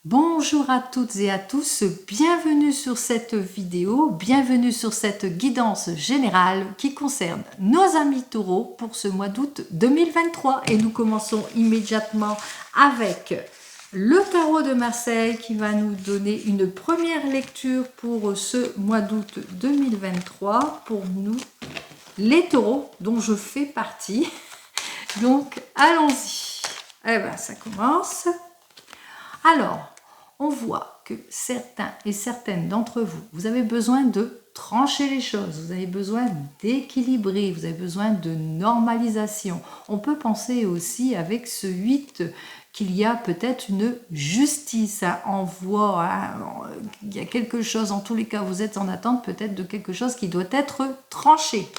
Bonjour à toutes et à tous, bienvenue sur cette vidéo, bienvenue sur cette guidance générale qui concerne nos amis taureaux pour ce mois d'août 2023. Et nous commençons immédiatement avec le tarot de Marseille qui va nous donner une première lecture pour ce mois d'août 2023 pour nous, les taureaux dont je fais partie. Donc allons-y. Eh bien ça commence. Alors, on voit que certains et certaines d'entre vous, vous avez besoin de trancher les choses, vous avez besoin d'équilibrer, vous avez besoin de normalisation. On peut penser aussi avec ce 8 qu'il y a peut-être une justice à envoi, il y a quelque chose, en tous les cas vous êtes en attente peut-être de quelque chose qui doit être tranché.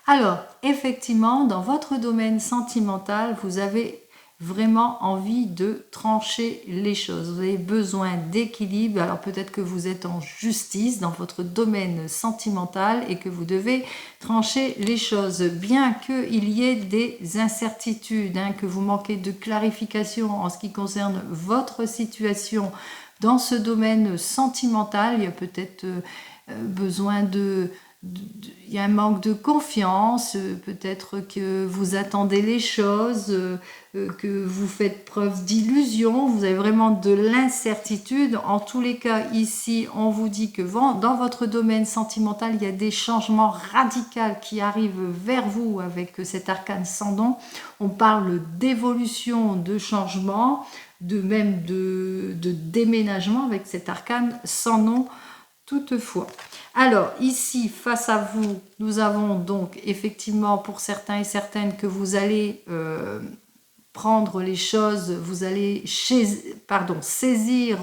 Alors, effectivement, dans votre domaine sentimental, vous avez vraiment envie de trancher les choses. Vous avez besoin d'équilibre. Alors peut-être que vous êtes en justice dans votre domaine sentimental et que vous devez trancher les choses. Bien qu'il y ait des incertitudes, que vous manquez de clarification en ce qui concerne votre situation dans ce domaine sentimental, il y a peut-être besoin il y a un manque de confiance, peut-être que vous attendez les choses, que vous faites preuve d'illusion, vous avez vraiment de l'incertitude. En tous les cas, ici, on vous dit que dans votre domaine sentimental, il y a des changements radicaux qui arrivent vers vous avec cet arcane sans nom. On parle d'évolution, de changement, même de déménagement avec cet arcane sans nom. Toutefois, alors ici face à vous, nous avons donc effectivement pour certains et certaines que vous allez prendre les choses, vous allez saisir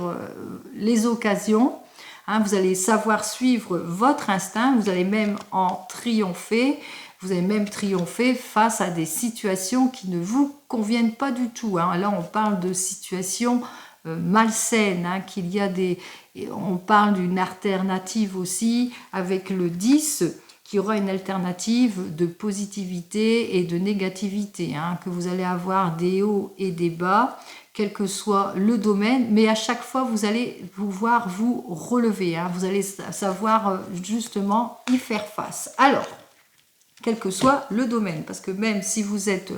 les occasions, vous allez savoir suivre votre instinct, vous allez même en triompher, vous allez même triompher face à des situations qui ne vous conviennent pas du tout. Là on parle de situations malsaines, qu'il y a on parle d'une alternative aussi avec le 10 qui aura une alternative de positivité et de négativité, que vous allez avoir des hauts et des bas, quel que soit le domaine, mais à chaque fois vous allez pouvoir vous relever, vous allez savoir justement y faire face. Alors, quel que soit le domaine, parce que même si vous êtes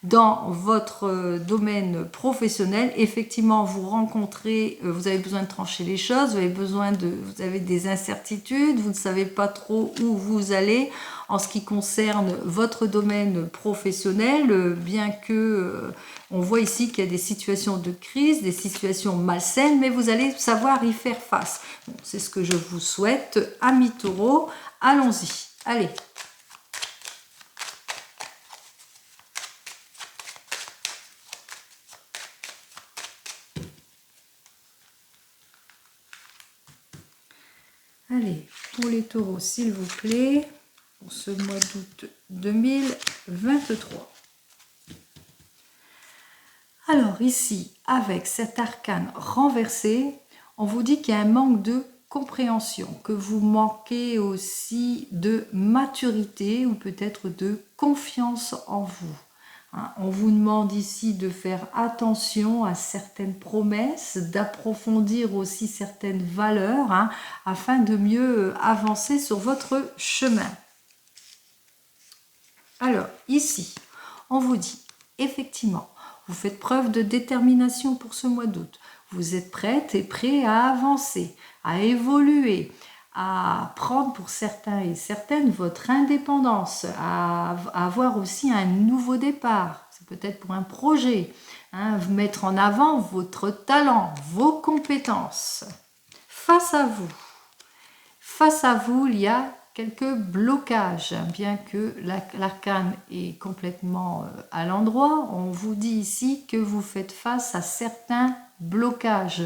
dans votre domaine professionnel, effectivement vous rencontrez, vous avez besoin de trancher les choses, vous avez des incertitudes, vous ne savez pas trop où vous allez en ce qui concerne votre domaine professionnel, bien que on voit ici qu'il y a des situations de crise, des situations malsaines, mais vous allez savoir y faire face. Bon, c'est ce que je vous souhaite, amis taureaux. Allons-y, allez. Allez, pour les taureaux, s'il vous plaît, pour ce mois d'août 2023. Alors ici, avec cet arcane renversé, on vous dit qu'il y a un manque de compréhension, que vous manquez aussi de maturité ou peut-être de confiance en vous. On vous demande ici de faire attention à certaines promesses, d'approfondir aussi certaines valeurs, afin de mieux avancer sur votre chemin. Alors, ici, on vous dit, effectivement, vous faites preuve de détermination pour ce mois d'août. Vous êtes prête et prêt à avancer, à évoluer, à prendre pour certains et certaines votre indépendance, à avoir aussi un nouveau départ. C'est peut-être pour un projet, mettre en avant votre talent, vos compétences. Face à vous, il y a quelques blocages, bien que l'arcane est complètement à l'endroit. On vous dit ici que vous faites face à certains blocages.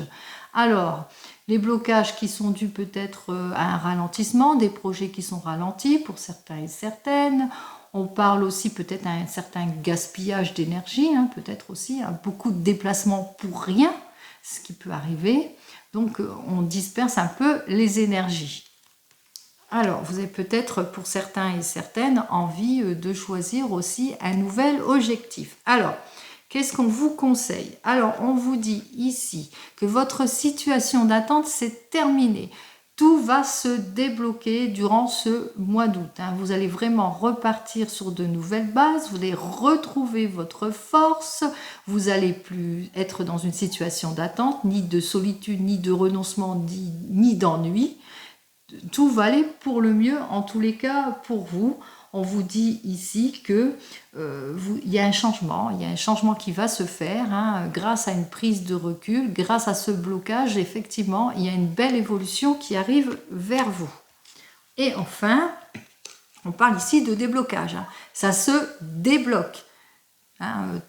Alors, les blocages qui sont dus peut-être à un ralentissement, des projets qui sont ralentis pour certains et certaines. On parle aussi peut-être d'un certain gaspillage d'énergie, peut-être aussi beaucoup de déplacements pour rien, ce qui peut arriver. Donc on disperse un peu les énergies. Alors, vous avez peut-être, pour certains et certaines, envie de choisir aussi un nouvel objectif. Alors, qu'est-ce qu'on vous conseille? Alors, on vous dit ici que votre situation d'attente, c'est terminé. Tout va se débloquer durant ce mois d'août. Vous allez vraiment repartir sur de nouvelles bases, vous allez retrouver votre force, vous n'allez plus être dans une situation d'attente, ni de solitude, ni de renoncement, ni d'ennui. Tout va aller pour le mieux, en tous les cas, pour vous. On vous dit ici que il y a un changement qui va se faire grâce à une prise de recul, grâce à ce blocage. Effectivement, il y a une belle évolution qui arrive vers vous. Et enfin, on parle ici de déblocage. Ça se débloque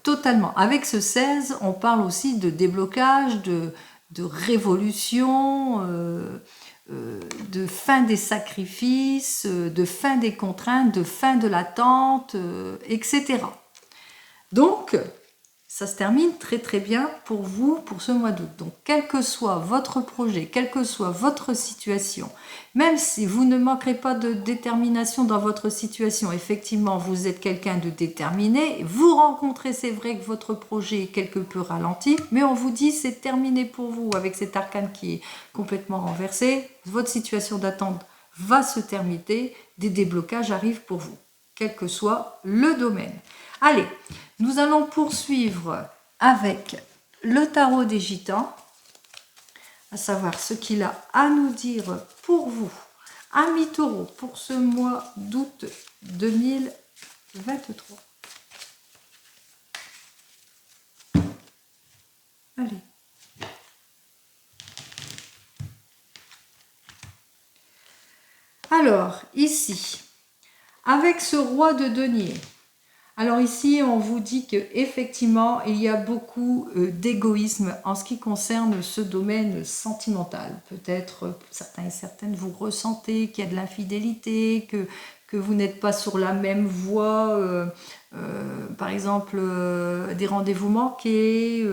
totalement. Avec ce 16, on parle aussi de déblocage, de révolution, de fin des sacrifices, de fin des contraintes, de fin de l'attente, etc. Donc, ça se termine très très bien pour vous pour ce mois d'août. Donc, quel que soit votre projet, quelle que soit votre situation, même si vous ne manquerez pas de détermination dans votre situation, effectivement, vous êtes quelqu'un de déterminé, vous rencontrez, c'est vrai que votre projet est quelque peu ralenti, mais on vous dit c'est terminé pour vous avec cet arcane qui est complètement renversé, votre situation d'attente va se terminer, des déblocages arrivent pour vous, quel que soit le domaine. Allez, nous allons poursuivre avec le tarot des gitans, à savoir ce qu'il a à nous dire pour vous, amis taureaux, pour ce mois d'août 2023. Allez. Alors, ici, avec ce roi de denier, alors ici, on vous dit qu'effectivement, il y a beaucoup d'égoïsme en ce qui concerne ce domaine sentimental. Peut-être, certains et certaines, vous ressentez qu'il y a de l'infidélité, que vous n'êtes pas sur la même voie, par exemple, des rendez-vous manqués,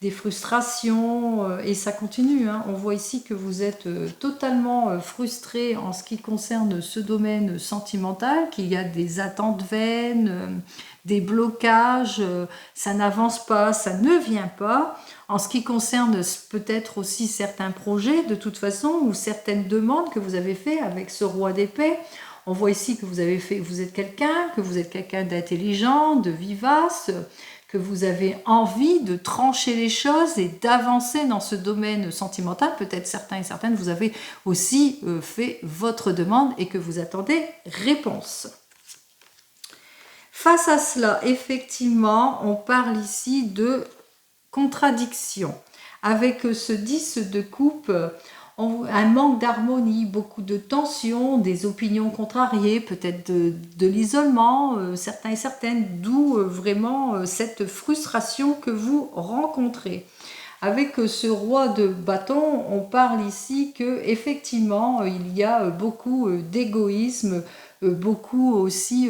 des frustrations, et ça continue. On voit ici que vous êtes totalement frustré en ce qui concerne ce domaine sentimental, qu'il y a des attentes vaines, des blocages, ça n'avance pas, ça ne vient pas. En ce qui concerne peut-être aussi certains projets, de toute façon, ou certaines demandes que vous avez fait avec ce roi d'épée, on voit ici que vous êtes quelqu'un d'intelligent, de vivace, que vous avez envie de trancher les choses et d'avancer dans ce domaine sentimental. Peut-être certains et certaines, vous avez aussi fait votre demande et que vous attendez réponse. Face à cela, effectivement, on parle ici de contradiction. Avec ce 10 de coupe, un manque d'harmonie, beaucoup de tensions, des opinions contrariées, peut-être de l'isolement, certains et certaines, d'où vraiment cette frustration que vous rencontrez. Avec ce roi de bâton, on parle ici que effectivement il y a beaucoup d'égoïsme, beaucoup aussi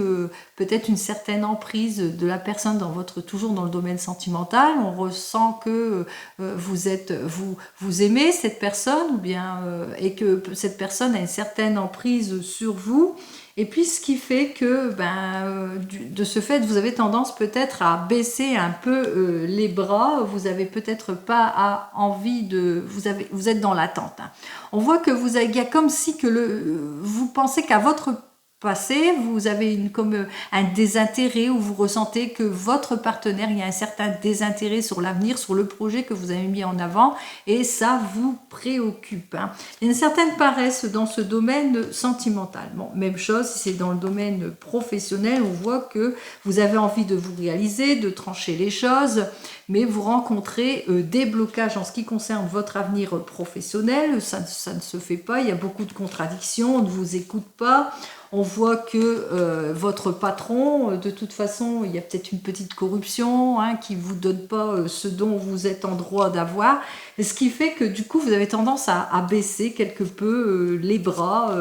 peut-être une certaine emprise de la personne toujours dans le domaine sentimental. On ressent que vous aimez cette personne ou bien et que cette personne a une certaine emprise sur vous. Et puis ce qui fait que de ce fait vous avez tendance peut-être à baisser un peu les bras, vous avez peut-être pas envie de, vous êtes dans l'attente. On voit que il y a comme si vous pensez qu'à votre passé, vous avez comme un désintérêt ou vous ressentez que votre partenaire, il y a un certain désintérêt sur l'avenir, sur le projet que vous avez mis en avant et ça vous préoccupe. Il y a une certaine paresse dans ce domaine sentimental. Bon, même chose si c'est dans le domaine professionnel, on voit que vous avez envie de vous réaliser, de trancher les choses, mais vous rencontrez des blocages en ce qui concerne votre avenir professionnel, ça ne se fait pas, il y a beaucoup de contradictions, on ne vous écoute pas. On voit que votre patron, de toute façon, il y a peut-être une petite corruption qui ne vous donne pas ce dont vous êtes en droit d'avoir. Ce qui fait que du coup, vous avez tendance à baisser quelque peu les bras.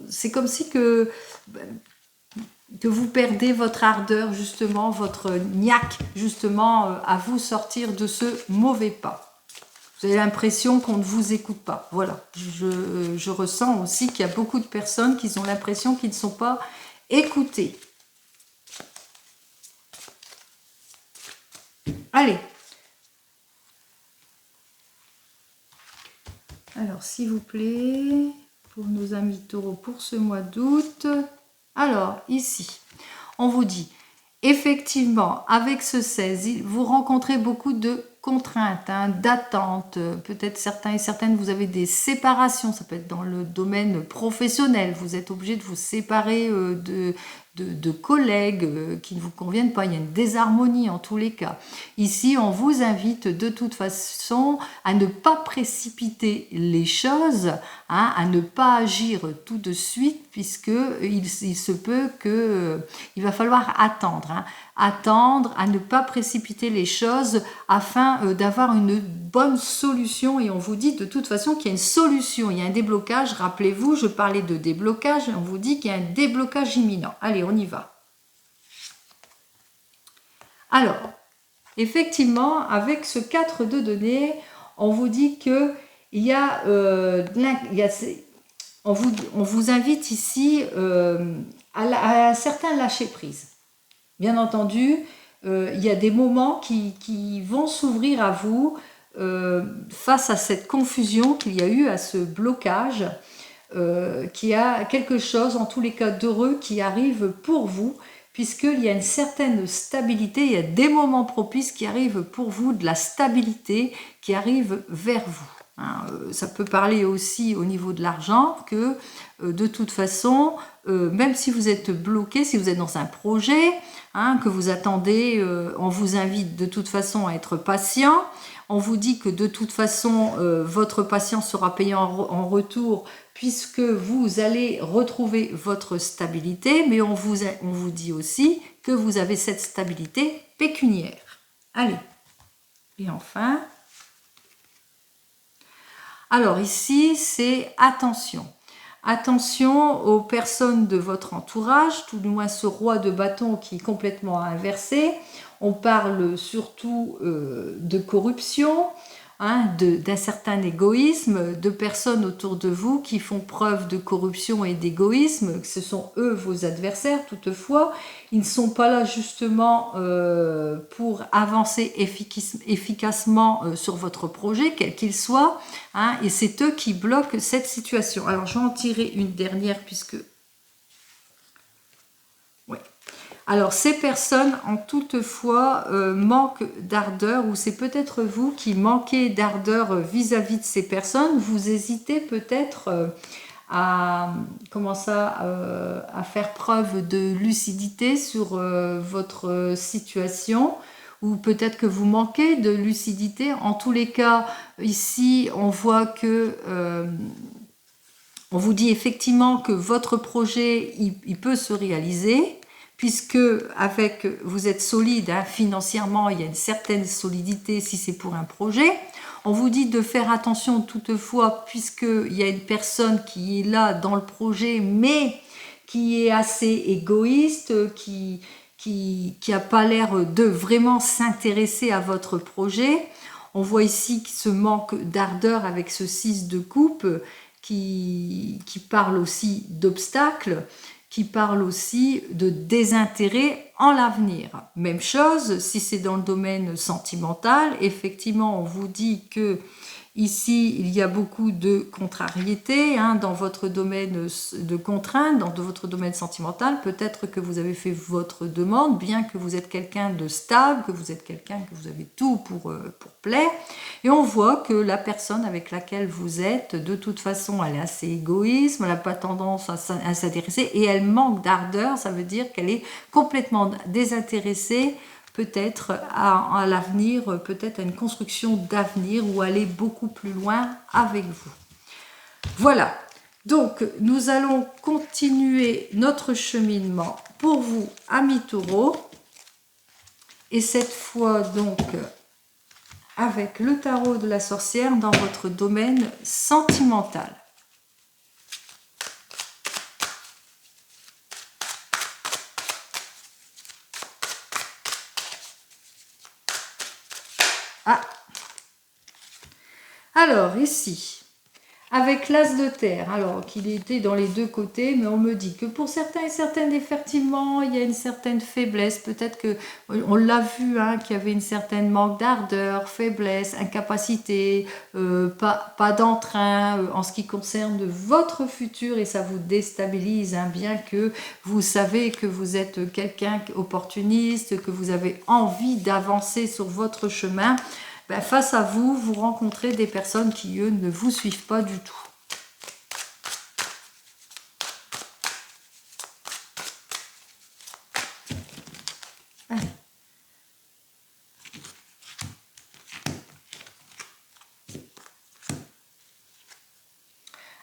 C'est comme si que vous perdez votre ardeur, justement, votre niaque, justement, à vous sortir de ce mauvais pas. Vous avez l'impression qu'on ne vous écoute pas. Voilà, je ressens aussi qu'il y a beaucoup de personnes qui ont l'impression qu'ils ne sont pas écoutés. Allez. Alors, s'il vous plaît, pour nos amis taureaux pour ce mois d'août. Alors, ici, on vous dit, effectivement, avec ce 16, vous rencontrez beaucoup de contraintes, hein, d'attentes. Peut-être certains et certaines, vous avez des séparations. Ça peut être dans le domaine professionnel. Vous êtes obligé de vous séparer de collègues qui ne vous conviennent pas. Il y a une désharmonie en tous les cas. Ici, on vous invite de toute façon à ne pas précipiter les choses, hein, à ne pas agir tout de suite, puisque il se peut que il va falloir attendre, hein, attendre, à ne pas précipiter les choses afin d'avoir une bonne solution. Et on vous dit de toute façon qu'il y a une solution, il y a un déblocage. Rappelez-vous, je parlais de déblocage, on vous dit qu'il y a un déblocage imminent. Allez, on y va. Alors, effectivement, avec ce 4 de denier, on vous dit que il y a, on vous invite ici à un certain lâcher-prise. Bien entendu, il y a des moments qui vont s'ouvrir à vous face à cette confusion qu'il y a eu, à ce blocage, qu'il y a quelque chose, en tous les cas d'heureux, qui arrive pour vous, puisqu'il y a une certaine stabilité, il y a des moments propices qui arrivent pour vous, de la stabilité qui arrive vers vous. Hein, ça peut parler aussi au niveau de l'argent, que de toute façon, même si vous êtes bloqué, si vous êtes dans un projet, hein, que vous attendez, on vous invite de toute façon à être patient. On vous dit que de toute façon, votre patience sera payée en retour, puisque vous allez retrouver votre stabilité, mais on vous dit aussi que vous avez cette stabilité pécuniaire. Allez, et enfin, alors ici, c'est attention. Attention aux personnes de votre entourage, tout du moins ce roi de bâton qui est complètement inversé. On parle surtout de corruption, hein, d'un certain égoïsme, de personnes autour de vous qui font preuve de corruption et d'égoïsme. Ce sont eux vos adversaires, toutefois. Ils ne sont pas là justement pour avancer efficacement sur votre projet, quel qu'il soit, hein, et c'est eux qui bloquent cette situation. Alors, je vais en tirer une dernière puisque... Ouais. Alors, ces personnes, en toutefois, manquent d'ardeur, ou c'est peut-être vous qui manquez d'ardeur vis-à-vis de ces personnes. Vous hésitez peut-être à faire preuve de lucidité sur votre situation, ou peut-être que vous manquez de lucidité. En tous les cas, ici, on voit que... on vous dit effectivement que votre projet, il peut se réaliser, puisque vous êtes solide, hein, financièrement, il y a une certaine solidité si c'est pour un projet. On vous dit de faire attention toutefois, puisqu'il y a une personne qui est là dans le projet, mais qui est assez égoïste, qui n'a pas l'air de vraiment s'intéresser à votre projet. On voit ici ce manque d'ardeur avec ce 6 de coupe qui parle aussi d'obstacles, qui parle aussi de désintérêt en l'avenir. Même chose, si c'est dans le domaine sentimental, effectivement, on vous dit que ici, il y a beaucoup de contrariétés, hein, dans votre domaine de contraintes, dans votre domaine sentimental. Peut-être que vous avez fait votre demande, bien que vous êtes quelqu'un de stable, que vous êtes quelqu'un que vous avez tout pour plaire. Et on voit que la personne avec laquelle vous êtes, de toute façon, elle est assez égoïste, elle n'a pas tendance à s'intéresser et elle manque d'ardeur. Ça veut dire qu'elle est complètement désintéressée, peut-être à l'avenir, peut-être à une construction d'avenir ou aller beaucoup plus loin avec vous. Voilà, donc nous allons continuer notre cheminement pour vous, amis taureaux, et cette fois donc avec le tarot de la sorcière dans votre domaine sentimental. Ah, Alors, ici, avec l'as de terre, alors qu'il était dans les deux côtés, mais on me dit que pour certains et certaines, effectivement, il y a une certaine faiblesse. Peut-être que, on l'a vu, hein, qu'il y avait une certaine manque d'ardeur, faiblesse, incapacité, pas d'entrain en ce qui concerne votre futur, et ça vous déstabilise, hein, bien que vous savez que vous êtes quelqu'un opportuniste, que vous avez envie d'avancer sur votre chemin. Ben, face à vous, vous rencontrez des personnes qui, eux, ne vous suivent pas du tout. Allez.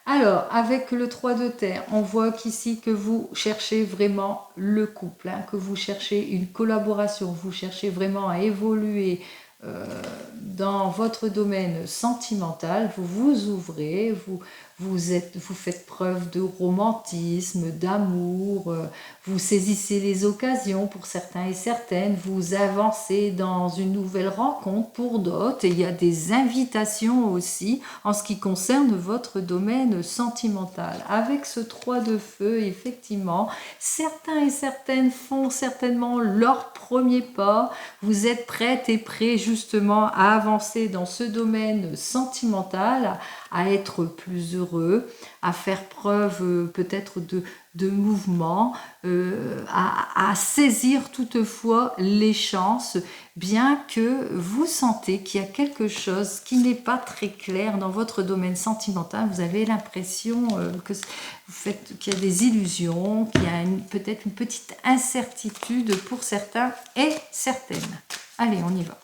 Alors, avec le 3 de terre, on voit qu'ici que vous cherchez vraiment le couple, hein, que vous cherchez une collaboration, vous cherchez vraiment à évoluer dans votre domaine sentimental, vous vous ouvrez, vous faites preuve de romantisme, d'amour, vous saisissez les occasions pour certains et certaines, vous avancez dans une nouvelle rencontre pour d'autres, et il y a des invitations aussi en ce qui concerne votre domaine sentimental. Avec ce 3 de feu, effectivement, certains et certaines font certainement leur premier pas, vous êtes prête et prêt justement à avancer dans ce domaine sentimental, à être plus heureux, à faire preuve peut-être de mouvement, à saisir toutefois les chances, bien que vous sentez qu'il y a quelque chose qui n'est pas très clair dans votre domaine sentimental. Vous avez l'impression qu'il y a des illusions, qu'il y a peut-être une petite incertitude pour certains et certaines. Allez, on y va.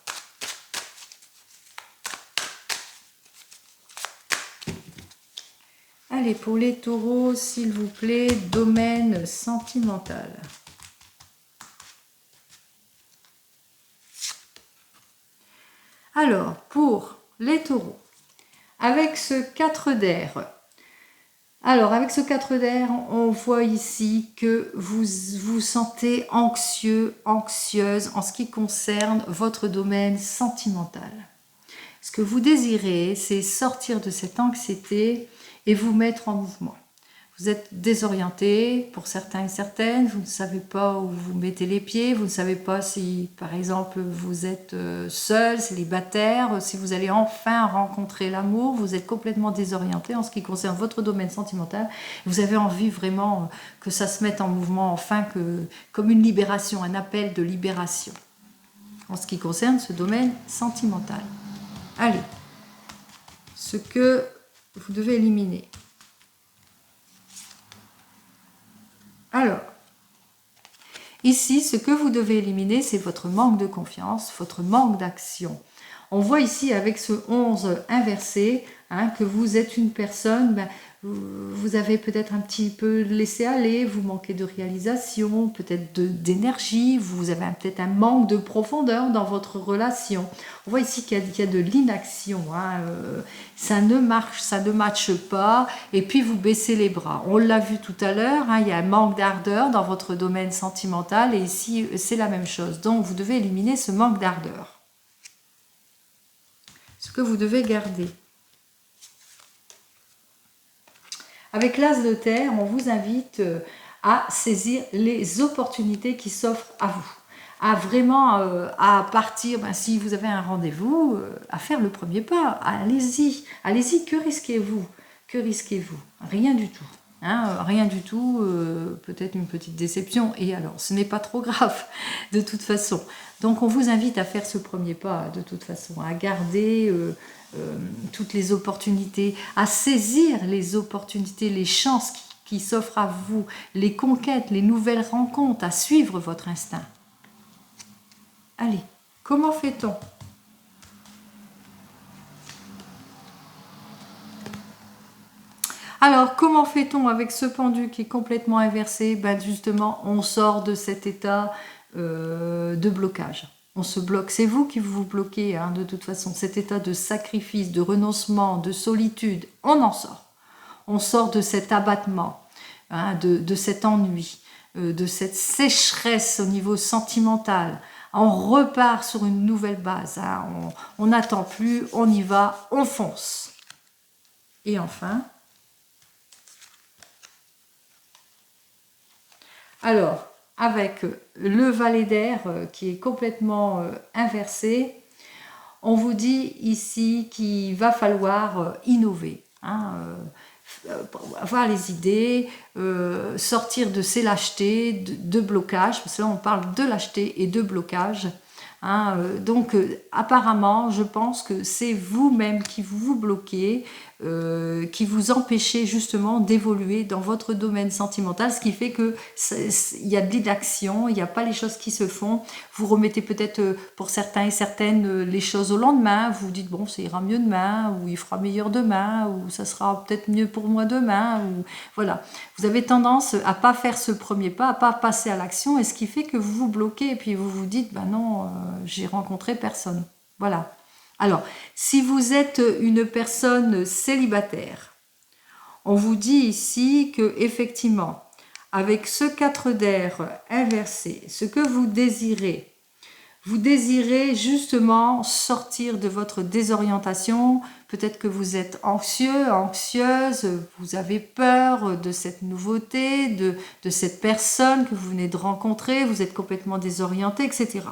Allez, pour les taureaux, s'il vous plaît, domaine sentimental. Alors, pour les taureaux, avec ce 4 d'air, avec ce 4 d'air, on voit ici que vous vous sentez anxieux, anxieuse en ce qui concerne votre domaine sentimental. Ce que vous désirez, c'est sortir de cette anxiété et vous mettre en mouvement. Vous êtes désorienté pour certains et certaines, vous ne savez pas où vous mettez les pieds, vous ne savez pas si, par exemple, vous êtes seul, célibataire, si vous allez enfin rencontrer l'amour, vous êtes complètement désorienté en ce qui concerne votre domaine sentimental. Vous avez envie vraiment que ça se mette en mouvement, enfin, comme une libération, un appel de libération en ce qui concerne ce domaine sentimental. Allez, ce que vous devez éliminer. Alors, ici, ce que vous devez éliminer, c'est votre manque de confiance, votre manque d'action. On voit ici avec ce 11 inversé, hein, que vous êtes une personne, vous avez peut-être un petit peu laissé aller, vous manquez de réalisation, peut-être d'énergie, vous avez peut-être un manque de profondeur dans votre relation. On voit ici qu'il y a de l'inaction, hein, ça ne matche pas, et puis vous baissez les bras. On l'a vu tout à l'heure, hein, il y a un manque d'ardeur dans votre domaine sentimental, et ici c'est la même chose. Donc vous devez éliminer ce manque d'ardeur. Ce que vous devez garder. Avec l'as de terre, on vous invite à saisir les opportunités qui s'offrent à vous. À vraiment à partir, si vous avez un rendez-vous, à faire le premier pas. Allez-y, allez-y, que risquez-vous? Que risquez-vous? Rien du tout. Hein, rien du tout, peut-être une petite déception, et alors ce n'est pas trop grave de toute façon. Donc on vous invite à faire ce premier pas de toute façon, à garder toutes les opportunités, à saisir les opportunités, les chances qui s'offrent à vous, les conquêtes, les nouvelles rencontres, à suivre votre instinct. Allez, comment fait-on ? Alors, comment fait-on avec ce pendu qui est complètement inversé? Justement, on sort de cet état de blocage. On se bloque, c'est vous qui vous bloquez, hein, de toute façon. Cet état de sacrifice, de renoncement, de solitude, on en sort. On sort de cet abattement, hein, de cet ennui, de cette sécheresse au niveau sentimental. On repart sur une nouvelle base. Hein. On n'attend plus, on y va, on fonce. Et enfin, alors, avec le valet d'air qui est complètement inversé, on vous dit ici qu'il va falloir innover. Hein, avoir les idées, sortir de ces lâchetés, de blocage, parce que là on parle de lâcheté et de blocage. Hein, donc apparemment je pense que c'est vous-même qui vous bloquez, qui vous empêchez justement d'évoluer dans votre domaine sentimental, ce qui fait que il y a de l'inaction, il n'y a pas les choses qui se font. Vous remettez peut-être pour certains et certaines les choses au lendemain, vous vous dites bon ça ira mieux demain, ou il fera meilleur demain, ou ça sera peut-être mieux pour moi demain, ou voilà. Vous avez tendance à pas faire ce premier pas, à pas passer à l'action, et ce qui fait que vous vous bloquez et puis vous vous dites ben non, j'ai rencontré personne. Voilà. Alors, si vous êtes une personne célibataire, on vous dit ici que effectivement, avec ce 4 d'air inversé, ce que vous désirez justement sortir de votre désorientation. Peut-être que vous êtes anxieux, anxieuse, vous avez peur de cette nouveauté, de cette personne que vous venez de rencontrer, vous êtes complètement désorienté, etc.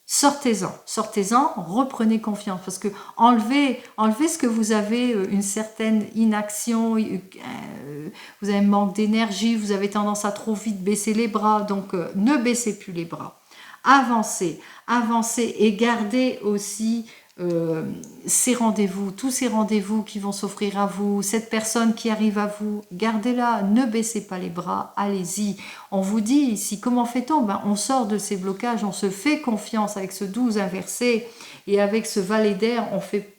Sortez-en, reprenez confiance, parce que enlevez ce que vous avez, une certaine inaction, vous avez un manque d'énergie, vous avez tendance à trop vite baisser les bras, donc ne baissez plus les bras. Avancez et gardez aussi ces rendez-vous, tous ces rendez-vous qui vont s'offrir à vous, cette personne qui arrive à vous, gardez-la, ne baissez pas les bras, allez-y. On vous dit ici, comment fait-on? Ben, on sort de ces blocages, on se fait confiance avec ce 12 inversé, et avec ce valet d'air,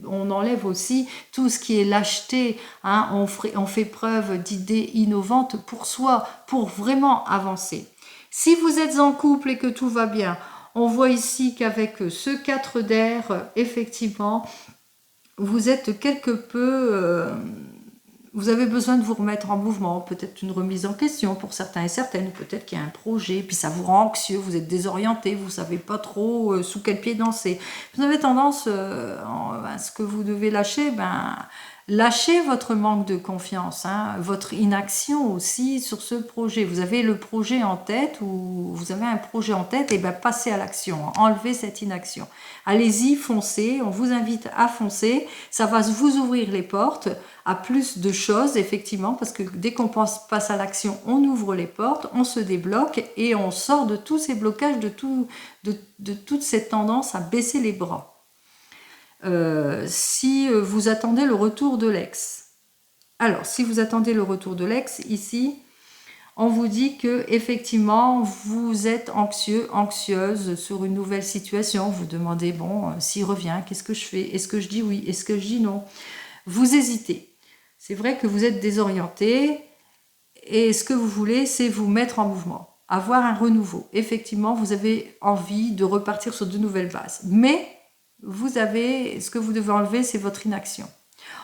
on enlève aussi tout ce qui est lâcheté, hein, on fait preuve d'idées innovantes pour soi, pour vraiment avancer. Si vous êtes en couple et que tout va bien, on voit ici qu'avec ce 4 d'air, effectivement, vous êtes quelque peu... vous avez besoin de vous remettre en mouvement, peut-être une remise en question pour certains et certaines, peut-être qu'il y a un projet, puis ça vous rend anxieux, vous êtes désorienté, vous ne savez pas trop sous quel pied danser. Vous avez tendance à ce que vous devez lâcher, lâchez votre manque de confiance, hein, votre inaction aussi sur ce projet. Vous avez le projet en tête, ou vous avez un projet en tête, et passez à l'action, enlevez cette inaction. Allez-y, foncez, on vous invite à foncer, ça va vous ouvrir les portes à plus de choses, effectivement, parce que dès qu'on passe à l'action, on ouvre les portes, on se débloque et on sort de tous ces blocages, de toute cette tendance à baisser les bras. Si vous attendez le retour de l'ex. Alors, si vous attendez le retour de l'ex, ici, on vous dit que effectivement vous êtes anxieux, anxieuse sur une nouvelle situation. Vous demandez, bon, s'il revient, qu'est-ce que je fais? Est-ce que je dis oui? Est-ce que je dis non? Vous hésitez. C'est vrai que vous êtes désorienté et ce que vous voulez, c'est vous mettre en mouvement, avoir un renouveau. Effectivement, vous avez envie de repartir sur de nouvelles bases. Mais ce que vous devez enlever, c'est votre inaction.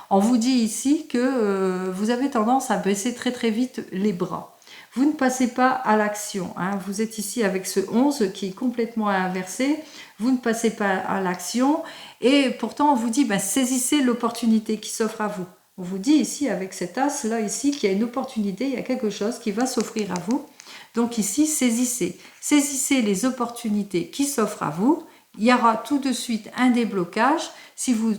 On vous dit ici que vous avez tendance à baisser très très vite les bras. Vous ne passez pas à l'action. Hein. Vous êtes ici avec ce 11 qui est complètement inversé. Vous ne passez pas à l'action. Et pourtant, on vous dit, saisissez l'opportunité qui s'offre à vous. On vous dit ici, avec cet as là ici, qu'il y a une opportunité, il y a quelque chose qui va s'offrir à vous. Donc ici, saisissez. Saisissez les opportunités qui s'offrent à vous. Il y aura tout de suite un déblocage,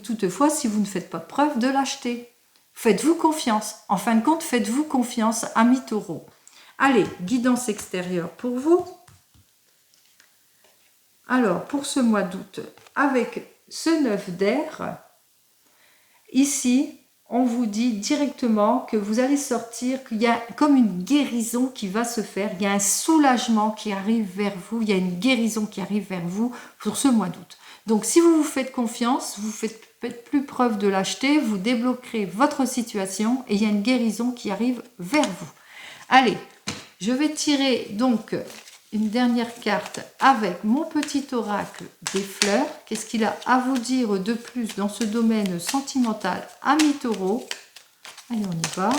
toutefois, si vous ne faites pas preuve de lâcheté. Faites-vous confiance. En fin de compte, faites-vous confiance, amis taureaux. Allez, guidance extérieure pour vous. Alors, pour ce mois d'août, avec ce 9 d'air, ici, on vous dit directement que vous allez sortir, qu'il y a comme une guérison qui va se faire, il y a un soulagement qui arrive vers vous, il y a une guérison qui arrive vers vous pour ce mois d'août. Donc, si vous vous faites confiance, vous faites plus preuve de lâcheté, vous débloquerez votre situation et il y a une guérison qui arrive vers vous. Allez, je vais tirer donc une dernière carte avec mon petit oracle des fleurs. Qu'est-ce qu'il a à vous dire de plus dans ce domaine sentimental, amis taureaux? Allez, on y va.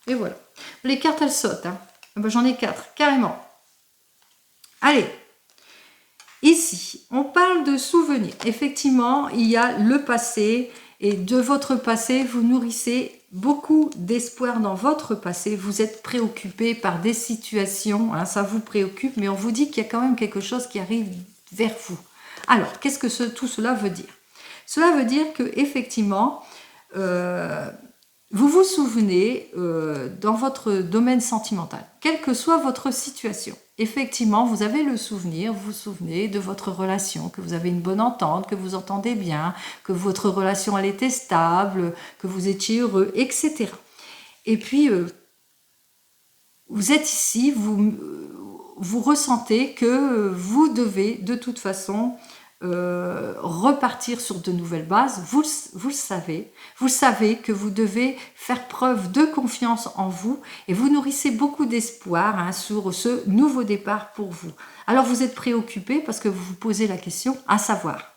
Et voilà. Les cartes, elles sautent. Hein. J'en ai 4, carrément. Allez. Ici, on parle de souvenirs. Effectivement, il y a le passé et de votre passé, vous nourrissez beaucoup d'espoir dans votre passé. Vous êtes préoccupé par des situations, hein, ça vous préoccupe, mais on vous dit qu'il y a quand même quelque chose qui arrive vers vous. Alors, qu'est-ce que tout cela veut dire? Cela veut dire que effectivement, vous vous souvenez dans votre domaine sentimental, quelle que soit votre situation. Effectivement, vous avez le souvenir, vous vous souvenez de votre relation, que vous avez une bonne entente, que vous entendez bien, que votre relation elle était stable, que vous étiez heureux, etc. Et puis, vous êtes ici, vous ressentez que vous devez de toute façon repartir sur de nouvelles bases. Vous le savez que vous devez faire preuve de confiance en vous et vous nourrissez beaucoup d'espoir hein, sur ce nouveau départ pour vous. Alors vous êtes préoccupé parce que vous vous posez la question à savoir,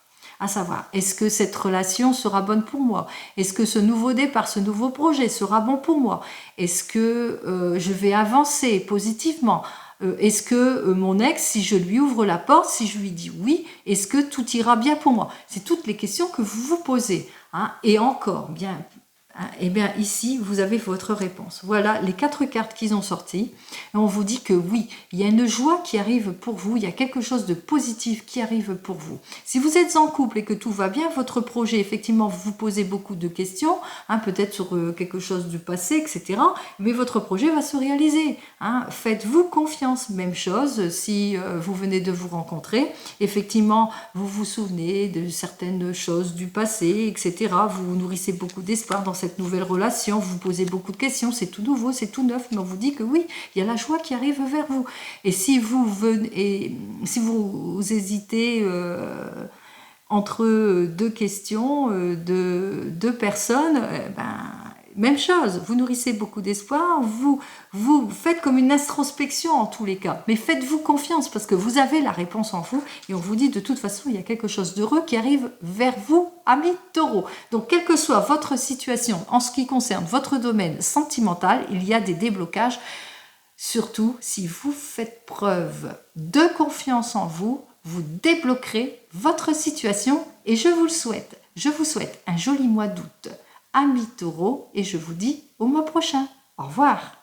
est-ce que cette relation sera bonne pour moi? Est-ce que ce nouveau départ, ce nouveau projet sera bon pour moi? Est-ce que je vais avancer positivement? Est-ce que mon ex, si je lui ouvre la porte, si je lui dis oui, est-ce que tout ira bien pour moi? C'est toutes les questions que vous vous posez. Hein, et encore, bien, et bien ici, vous avez votre réponse. Voilà les 4 cartes qu'ils ont sorties. Et on vous dit que oui, il y a une joie qui arrive pour vous, il y a quelque chose de positif qui arrive pour vous. Si vous êtes en couple et que tout va bien, votre projet, effectivement, vous vous posez beaucoup de questions, hein, peut-être sur quelque chose du passé, etc. Mais votre projet va se réaliser. Hein. Faites-vous confiance. Même chose, si vous venez de vous rencontrer, effectivement, vous vous souvenez de certaines choses du passé, etc. Vous nourrissez beaucoup d'espoir dans cette nouvelle relation, vous vous posez beaucoup de questions, c'est tout nouveau, c'est tout neuf, mais on vous dit que oui, il y a la joie qui arrive vers vous. Et si vous hésitez entre 2 questions, de 2 personnes, même chose, vous nourrissez beaucoup d'espoir, vous faites comme une introspection en tous les cas, mais faites-vous confiance parce que vous avez la réponse en vous et on vous dit de toute façon il y a quelque chose d'heureux qui arrive vers vous, amis taureaux. Donc quelle que soit votre situation en ce qui concerne votre domaine sentimental, il y a des déblocages, surtout si vous faites preuve de confiance en vous, vous débloquerez votre situation et je vous le souhaite. Je vous souhaite un joli mois d'août. Amis taureaux, et je vous dis au mois prochain. Au revoir.